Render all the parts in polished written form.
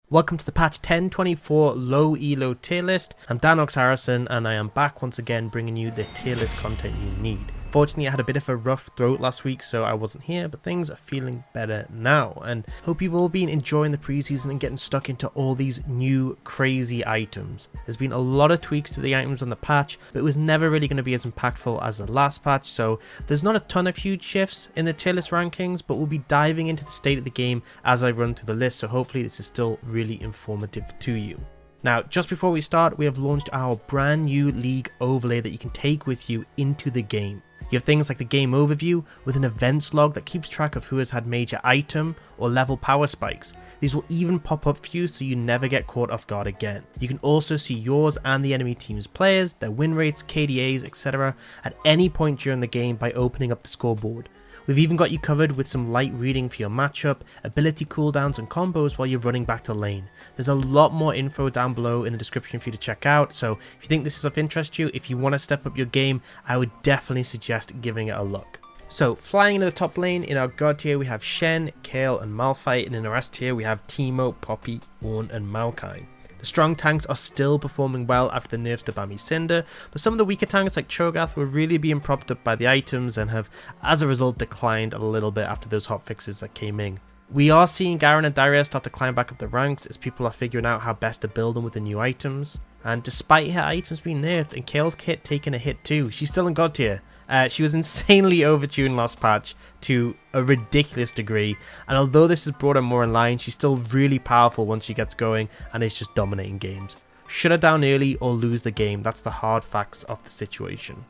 Welcome to the patch 1024 low elo tier list. I'm Danox Harrison and I am back once again bringing you the tier list content you need. Fortunately I had a bit of a rough throat last week so I wasn't here, but things are feeling better now and hope you've all been enjoying the preseason and getting stuck into all these new crazy items. There's been a lot of tweaks to the items on the patch, but it was never really going to be as impactful as the last patch, so there's not a ton of huge shifts in the tier list rankings, but we'll be diving into the state of the game as I run through the list, so hopefully this is still really informative to you. Now, just before we start, we have launched our brand new league overlay that you can take with you into the game. You have things like the game overview with an events log that keeps track of who has had major item or level power spikes. These will even pop up for you so you never get caught off guard again. You can also see yours and the enemy team's players, their win rates, KDAs, etc. at any point during the game by opening up the scoreboard. We've even got you covered with some light reading for your matchup, ability cooldowns and combos while you're running back to lane. There's a lot more info down below in the description for you to check out, so if you think this is of interest to you, if you want to step up your game, I would definitely suggest giving it a look. So, flying into the top lane, in our God tier we have Shen, Kayle and Malphite, and in our S tier we have Teemo, Poppy, Ornn and Maokai. The strong tanks are still performing well after the nerfs to Bami Cinder, but some of the weaker tanks like Cho'Gath were really being propped up by the items and have as a result declined a little bit after those hotfixes that came in. We are seeing Garen and Darius start to climb back up the ranks as people are figuring out how best to build them with the new items, and despite her items being nerfed and Kayle's kit taking a hit too, she's still in God tier. She was insanely overtuned last patch to a ridiculous degree, and although this has brought her more in line, she's still really powerful once she gets going and is just dominating games. Shut her down early or lose the game, that's the hard facts of the situation.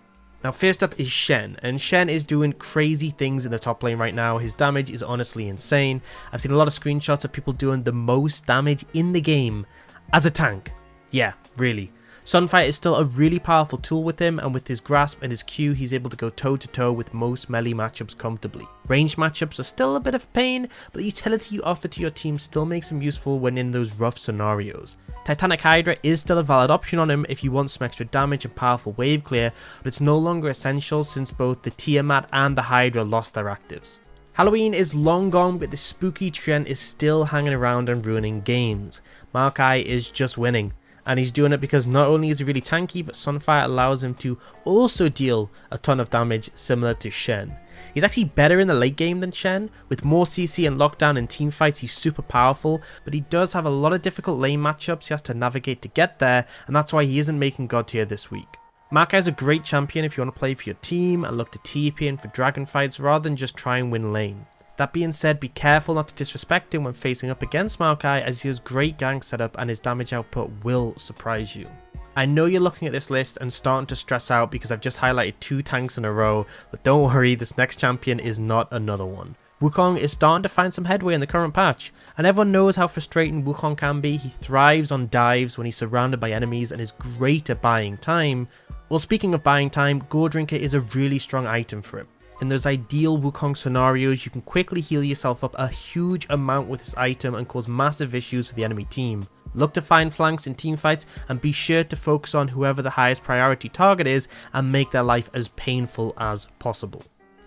Now first up is Shen, and Shen is doing crazy things in the top lane right now. His damage is honestly insane. I've seen a lot of screenshots of people doing the most damage in the game as a tank. Yeah, really. Sunfire is still a really powerful tool with him, and with his grasp and his Q he's able to go toe to toe with most melee matchups comfortably. Ranged matchups are still a bit of a pain, but the utility you offer to your team still makes him useful when in those rough scenarios. Titanic Hydra is still a valid option on him if you want some extra damage and powerful wave clear, but it's no longer essential since both the Tiamat and the Hydra lost their actives. Halloween is long gone, but the spooky trend is still hanging around and ruining games. Maokai is just winning. And he's doing it because not only is he really tanky, but Sunfire allows him to also deal a ton of damage similar to Shen. He's actually better in the late game than Shen. With more CC and lockdown in team fights, he's super powerful, but he does have a lot of difficult lane matchups he has to navigate to get there, and that's why he isn't making God tier this week. Maokai is a great champion if you want to play for your team and look to TP in for dragon fights rather than just try and win lane. That being said, be careful not to disrespect him when facing up against Maokai, as he has great gank setup and his damage output will surprise you. I know you're looking at this list and starting to stress out because I've just highlighted 2 tanks in a row, but don't worry, this next champion is not another one. Wukong is starting to find some headway in the current patch, and everyone knows how frustrating Wukong can be. He thrives on dives when he's surrounded by enemies and is great at buying time. Well, speaking of buying time, Gore Drinker is a really strong item for him. In those ideal Wukong scenarios, you can quickly heal yourself up a huge amount with this item and cause massive issues for the enemy team. Look to find flanks in teamfights and be sure to focus on whoever the highest priority target is and make their life as painful as possible.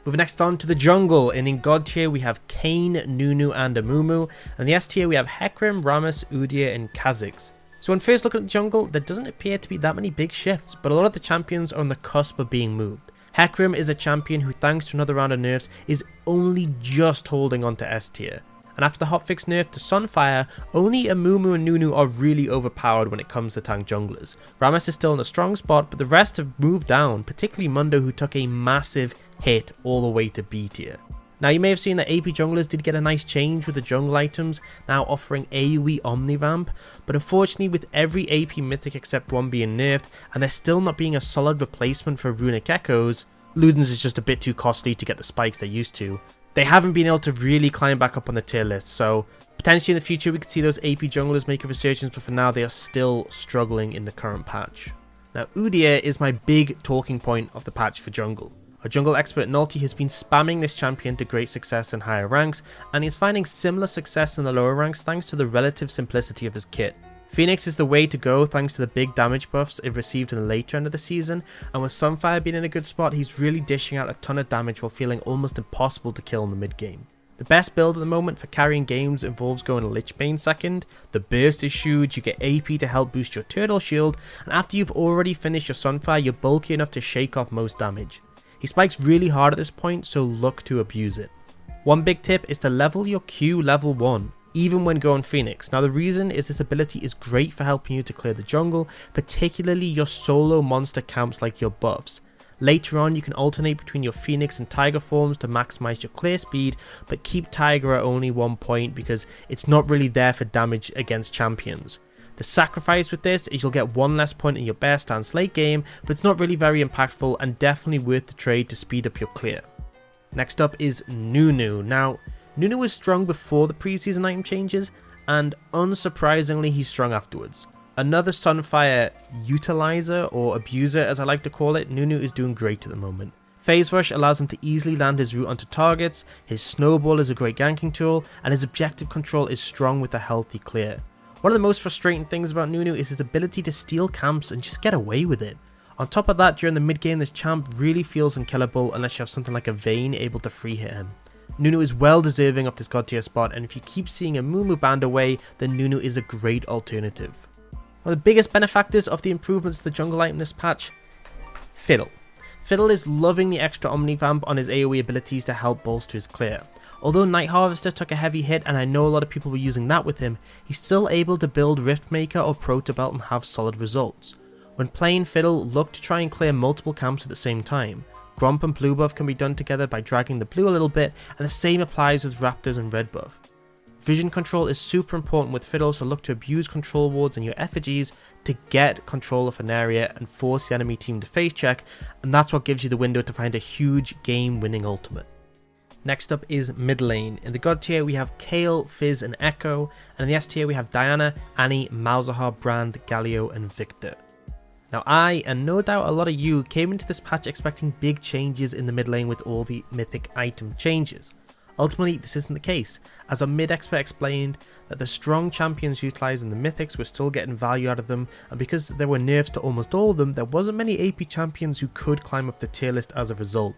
Moving next on to the jungle, and in God tier we have Kayn, Nunu and Amumu, and the S tier we have Hecarim, Rammus, Udyr and Kha'Zix. So when first looking at the jungle, there doesn't appear to be that many big shifts, but a lot of the champions are on the cusp of being moved. Hecarim is a champion who, thanks to another round of nerfs, is only just holding on to S tier. And after the hotfix nerf to Sunfire, only Amumu and Nunu are really overpowered when it comes to tank junglers. Rammus is still in a strong spot, but the rest have moved down, particularly Mundo, who took a massive hit all the way to B tier. Now you may have seen that AP junglers did get a nice change with the jungle items now offering AoE Omnivamp, but unfortunately with every AP mythic except one being nerfed and there still not being a solid replacement for runic echoes, Ludens is just a bit too costly to get the spikes they're used to. They haven't been able to really climb back up on the tier list, so potentially in the future we could see those AP junglers make a resurgence, but for now they are still struggling in the current patch. Now Udyr is my big talking point of the patch for jungle. Our jungle expert Nalty has been spamming this champion to great success in higher ranks, and he's finding similar success in the lower ranks thanks to the relative simplicity of his kit. Phoenix is the way to go thanks to the big damage buffs it received in the later end of the season, and with Sunfire being in a good spot, he's really dishing out a ton of damage while feeling almost impossible to kill in the mid game. The best build at the moment for carrying games involves going Lichbane second. The burst is huge, you get AP to help boost your turtle shield, and after you've already finished your Sunfire, you're bulky enough to shake off most damage. He spikes really hard at this point, so look to abuse it. One big tip is to level your Q level 1, even when going Phoenix. Now the reason is this ability is great for helping you to clear the jungle, particularly your solo monster camps like your buffs. Later on, you can alternate between your Phoenix and Tiger forms to maximize your clear speed, but keep Tiger at only 1 point because it's not really there for damage against champions. The sacrifice with this is you'll get 1 less point in your bear stance late game, but it's not really very impactful and definitely worth the trade to speed up your clear. Next up is Nunu. Now, Nunu was strong before the preseason item changes, and unsurprisingly he's strong afterwards. Another Sunfire utilizer, or abuser as I like to call it, Nunu is doing great at the moment. Phase Rush allows him to easily land his root onto targets, his Snowball is a great ganking tool, and his objective control is strong with a healthy clear. One of the most frustrating things about Nunu is his ability to steal camps and just get away with it. On top of that, during the mid game this champ really feels unkillable unless you have something like a Vayne able to free hit him. Nunu is well deserving of this god tier spot, and if you keep seeing a Mumu banned away, then Nunu is a great alternative. One of the biggest benefactors of the improvements to the jungle item this patch, Fiddle. Fiddle is loving the extra Omnivamp on his AoE abilities to help bolster his clear. Although Night Harvester took a heavy hit and I know a lot of people were using that with him, he's still able to build Riftmaker or Protobelt and have solid results. When playing Fiddle, look to try and clear multiple camps at the same time. Gromp and Blue buff can be done together by dragging the blue a little bit, and the same applies with Raptors and Red buff. Vision control is super important with Fiddle, so look to abuse control wards and your effigies to get control of an area and force the enemy team to face check, and that's what gives you the window to find a huge game winning ultimate. Next up is mid lane. In the god tier we have Kayle, Fizz and Echo, and in the S tier we have Diana, Annie, Malzahar, Brand, Galio and Victor. Now I, and no doubt a lot of you, came into this patch expecting big changes in the mid lane with all the mythic item changes. Ultimately, this isn't the case, as our mid expert explained that the strong champions utilising the mythics were still getting value out of them, and because there were nerfs to almost all of them, there wasn't many AP champions who could climb up the tier list as a result.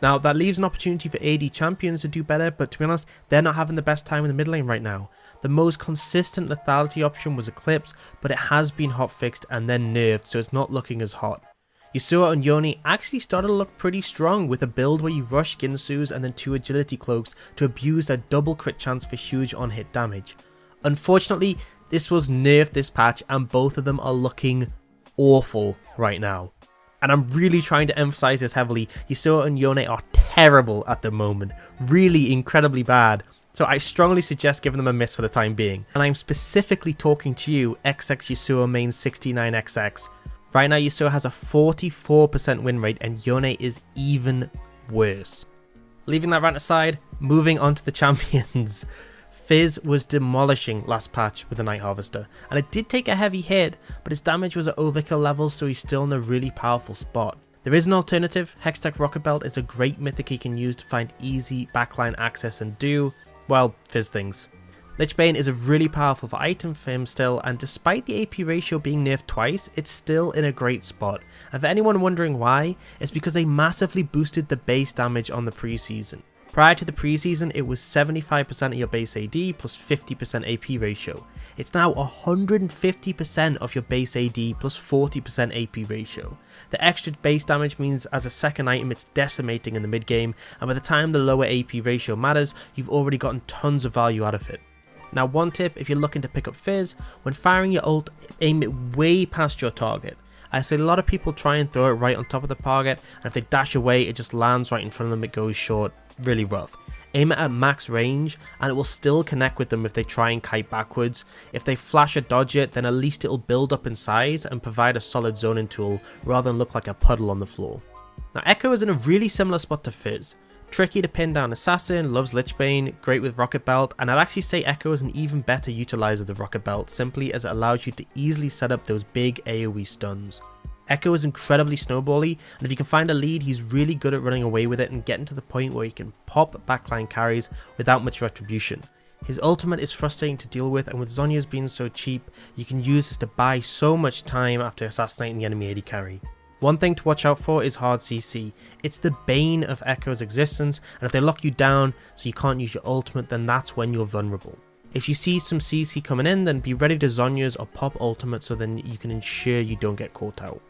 Now that leaves an opportunity for AD champions to do better, but to be honest, they're not having the best time in the mid lane right now. The most consistent lethality option was Eclipse, but it has been hotfixed and then nerfed, so it's not looking as hot. Yasuo and Yone actually started to look pretty strong with a build where you rush Ginsu's and then 2 agility cloaks to abuse their double crit chance for huge on-hit damage. Unfortunately, this was nerfed this patch and both of them are looking awful right now. And I'm really trying to emphasize this heavily, Yasuo and Yone are terrible at the moment, really incredibly bad. So I strongly suggest giving them a miss for the time being. And I'm specifically talking to you, XX Yasuo main 69XX. Right now Yasuo has a 44% win rate and Yone is even worse. Leaving that rant aside, moving on to the champions. Fizz was demolishing last patch with the Night Harvester, and it did take a heavy hit, but his damage was at overkill levels, so he's still in a really powerful spot. There is an alternative. Hextech Rocket Belt is a great mythic he can use to find easy backline access and do, well, Fizz things. Lichbane is a really powerful item for him still, and despite the AP ratio being nerfed twice, it's still in a great spot. And for anyone wondering why, it's because they massively boosted the base damage on the preseason. Prior to the preseason, it was 75% of your base AD plus 50% AP ratio. It's now 150% of your base AD plus 40% AP ratio. The extra base damage means as a second item it's decimating in the mid game, and by the time the lower AP ratio matters, you've already gotten tons of value out of it. Now one tip, if you're looking to pick up Fizz, when firing your ult, aim it way past your target. I see a lot of people try and throw it right on top of the target, and if they dash away it just lands right in front of them, it goes short, really rough. Aim it at max range and it will still connect with them if they try and kite backwards. If they flash or dodge it, then at least it'll build up in size and provide a solid zoning tool rather than look like a puddle on the floor. Now Echo is in a really similar spot to Fizz. Tricky to pin down assassin, loves Lichbane, great with Rocket Belt, and I'd actually say Echo is an even better utilizer of the Rocket Belt simply as it allows you to easily set up those big AoE stuns. Echo is incredibly snowbally, and if you can find a lead, he's really good at running away with it and getting to the point where he can pop backline carries without much retribution. His ultimate is frustrating to deal with, and with Zhonya's being so cheap, you can use this to buy so much time after assassinating the enemy AD carry. One thing to watch out for is hard CC. It's the bane of Echo's existence, and if they lock you down so you can't use your ultimate, then that's when you're vulnerable. If you see some CC coming in, then be ready to Zhonya's or pop ultimate so then you can ensure you don't get caught out.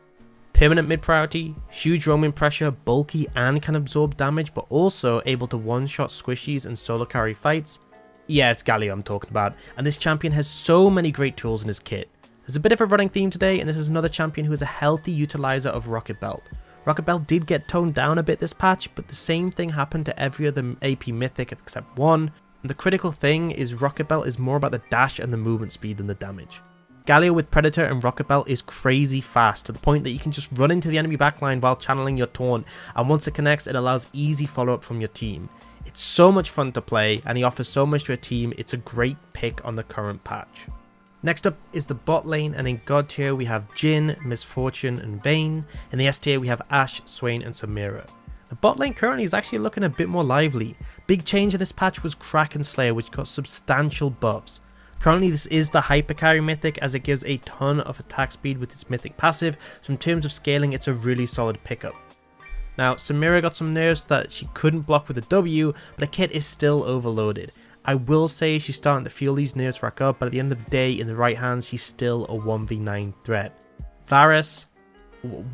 Permanent mid priority, huge roaming pressure, bulky and can absorb damage, but also able to one-shot squishies and solo carry fights. Yeah, it's Galio I'm talking about, and this champion has so many great tools in his kit. There's a bit of a running theme today, and this is another champion who is a healthy utilizer of Rocket Belt. Rocket Belt did get toned down a bit this patch, but the same thing happened to every other AP mythic except one. And the critical thing is Rocket Belt is more about the dash and the movement speed than the damage. Galio with Predator and Rocket Belt is crazy fast, to the point that you can just run into the enemy backline while channeling your taunt, and once it connects it allows easy follow-up from your team. It's so much fun to play, and he offers so much to a team. It's a great pick on the current patch. Next up is the bot lane, and in God tier we have Jhin, Misfortune and Vayne. In the S tier we have Ashe, Swain and Samira. The bot lane currently is actually looking a bit more lively. Big change in this patch was Kraken Slayer, which got substantial buffs. Currently this is the hyper carry mythic, as it gives a ton of attack speed with its mythic passive, so in terms of scaling it's a really solid pickup. Now Samira got some nerfs that she couldn't block with a W, but her kit is still overloaded. I will say she's starting to feel these nerfs rack up, but at the end of the day, in the right hands, she's still a 1v9 threat. Varus,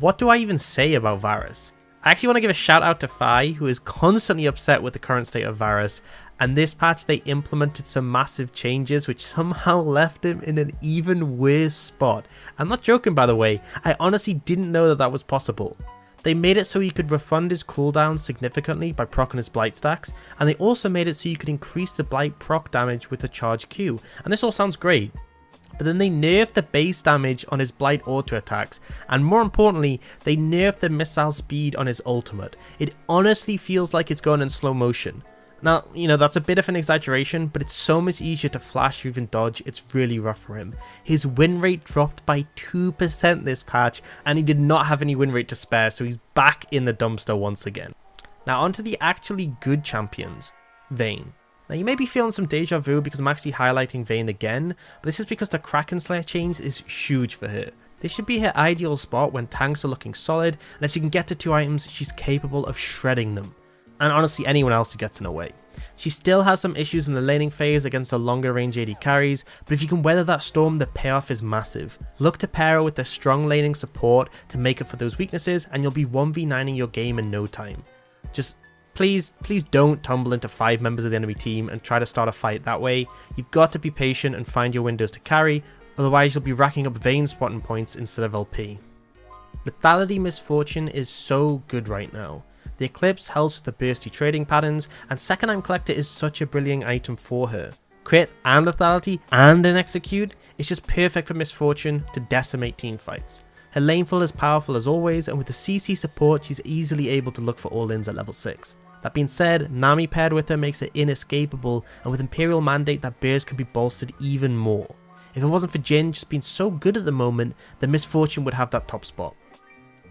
what do I even say about Varus? I actually want to give a shout out to Fi, who is constantly upset with the current state of Varus, and this patch they implemented some massive changes which somehow left him in an even worse spot. I'm not joking, by the way, I honestly didn't know that was possible. They made it so you could refund his cooldown significantly by proccing his blight stacks, and they also made it so you could increase the blight proc damage with a charge Q, and this all sounds great. But then they nerfed the base damage on his blight auto attacks, and more importantly, they nerfed the missile speed on his ultimate. It honestly feels like it's going in slow motion. Now, you know, that's a bit of an exaggeration, but it's so much easier to flash or even dodge, it's really rough for him. His win rate dropped by 2% this patch, and he did not have any win rate to spare, so he's back in the dumpster once again. Now onto the actually good champions, Vayne. Now you may be feeling some deja vu because I'm actually highlighting Vayne again, but this is because the Kraken Slayer chains is huge for her. This should be her ideal spot when tanks are looking solid, and if she can get to 2 items, she's capable of shredding them. And honestly anyone else who gets in her way. She still has some issues in the laning phase against the longer range AD carries, but if you can weather that storm, the payoff is massive. Look to pair her with the strong laning support to make up for those weaknesses, and you'll be 1v9ing your game in no time. Just please don't tumble into 5 members of the enemy team and try to start a fight that way. You've got to be patient and find your windows to carry, otherwise you'll be racking up Vayne spotting points instead of LP. Lethality Misfortune is so good right now. The Eclipse helps with the bursty trading patterns, and Second Time Collector is such a brilliant item for her. Crit and lethality and an execute is just perfect for Misfortune to decimate team fights. Her laneful is powerful as always, and with the CC support she's easily able to look for all-ins at level 6. That being said, Nami paired with her makes her inescapable, and with Imperial Mandate that burst can be bolstered even more. If it wasn't for Jhin just being so good at the moment, then Misfortune would have that top spot.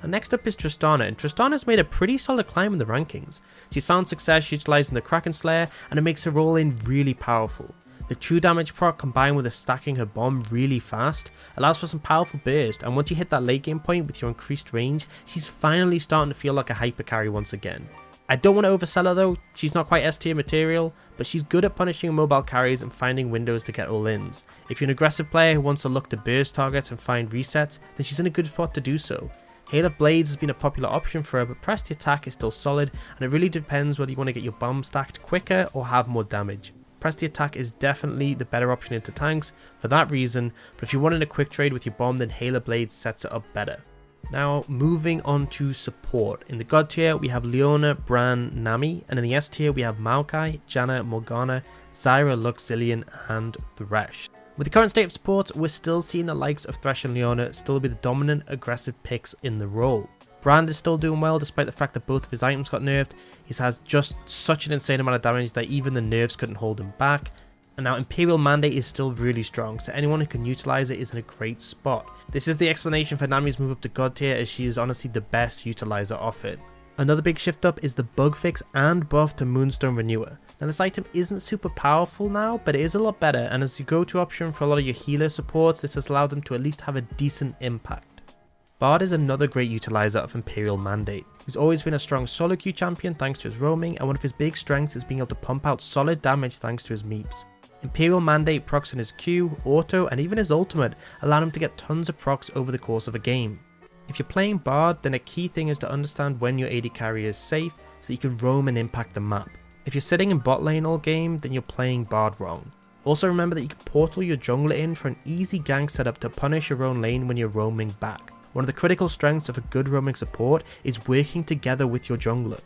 And next up is Tristana, and Tristana's made a pretty solid climb in the rankings. She's found success utilizing the Kraken Slayer, and it makes her roll in really powerful. The true damage proc combined with the stacking her bomb really fast allows for some powerful burst, and once you hit that late game point with your increased range, she's finally starting to feel like a hyper carry once again. I don't want to oversell her though, she's not quite S tier material, but she's good at punishing mobile carries and finding windows to get all-ins. If you're an aggressive player who wants to look to burst targets and find resets, then she's in a good spot to do so. Hail of Blades has been a popular option for her, but press the attack is still solid, and it really depends whether you want to get your bomb stacked quicker or have more damage. Press the attack is definitely the better option into tanks for that reason, but if you wanted a quick trade with your bomb, then Hail of Blades sets it up better. Now moving on to support. In the God tier we have Leona, Bran, Nami, and in the S tier we have Maokai, Janna, Morgana, Zyra, Lux, Zillion, and Thresh. With the current state of support, we're still seeing the likes of Thresh and Leona still be the dominant aggressive picks in the role. Brand is still doing well despite the fact that both of his items got nerfed. He has just such an insane amount of damage that even the nerfs couldn't hold him back. And now Imperial Mandate is still really strong, so anyone who can utilize it is in a great spot. This is the explanation for Nami's move up to God tier, as she is honestly the best utilizer of it. Another big shift up is the bug fix and buff to Moonstone Renewer. Now this item isn't super powerful now, but it is a lot better, and as your go-to option for a lot of your healer supports, this has allowed them to at least have a decent impact. Bard is another great utilizer of Imperial Mandate. He's always been a strong solo queue champion thanks to his roaming, and one of his big strengths is being able to pump out solid damage thanks to his meeps. Imperial Mandate procs in his Q, auto, and even his ultimate allow him to get tons of procs over the course of a game. If you're playing Bard, then a key thing is to understand when your AD carry is safe so that you can roam and impact the map. If you're sitting in bot lane all game, then you're playing Bard wrong. Also remember that you can portal your jungler in for an easy gank setup to punish your own lane when you're roaming back. One of the critical strengths of a good roaming support is working together with your jungler.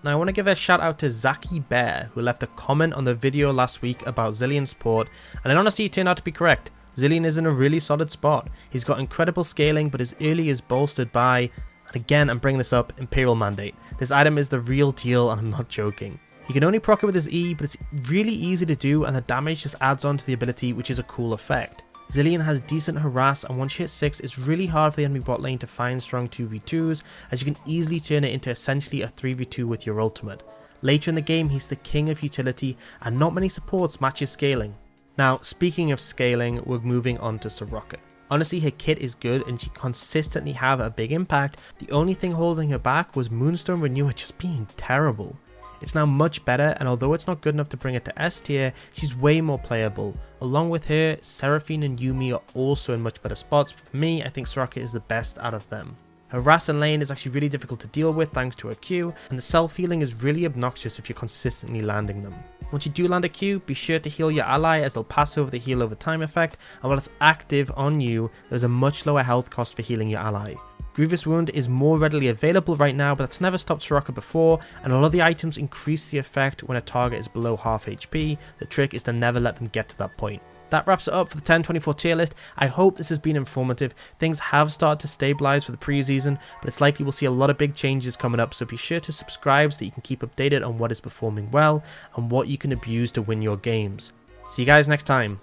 Now I want to give a shout out to Zaki Bear, who left a comment on the video last week about Zilean's support, and in honesty it turned out to be correct. Zilean is in a really solid spot. He's got incredible scaling, but his early is bolstered by, and again I'm bringing this up, Imperial Mandate. This item is the real deal and I'm not joking. He can only proc it with his E, but it's really easy to do and the damage just adds on to the ability, which is a cool effect. Zilean has decent harass, and once you hit 6 it's really hard for the enemy bot lane to find strong 2v2s, as you can easily turn it into essentially a 3v2 with your ultimate. Later in the game he's the king of utility and not many supports match his scaling. Now speaking of scaling, we're moving on to Soraka. Honestly her kit is good and she consistently have a big impact. The only thing holding her back was Moonstone Renewer just being terrible. It's now much better, and although it's not good enough to bring it to S tier, she's way more playable. Along with her, Seraphine and Yuumi are also in much better spots. For me, I think Soraka is the best out of them. Her harass and lane is actually really difficult to deal with thanks to her Q, and the self-healing is really obnoxious if you're consistently landing them. Once you do land a Q, be sure to heal your ally as they'll pass over the heal over time effect, and while it's active on you, there's a much lower health cost for healing your ally. Grievous Wound is more readily available right now, but that's never stopped Soraka before, and a lot of the items increase the effect when a target is below half HP. The trick is to never let them get to that point. That wraps it up for the 1024 tier list. I hope this has been informative. Things have started to stabilize for the preseason, but it's likely we'll see a lot of big changes coming up, so be sure to subscribe so that you can keep updated on what is performing well and what you can abuse to win your games. See you guys next time.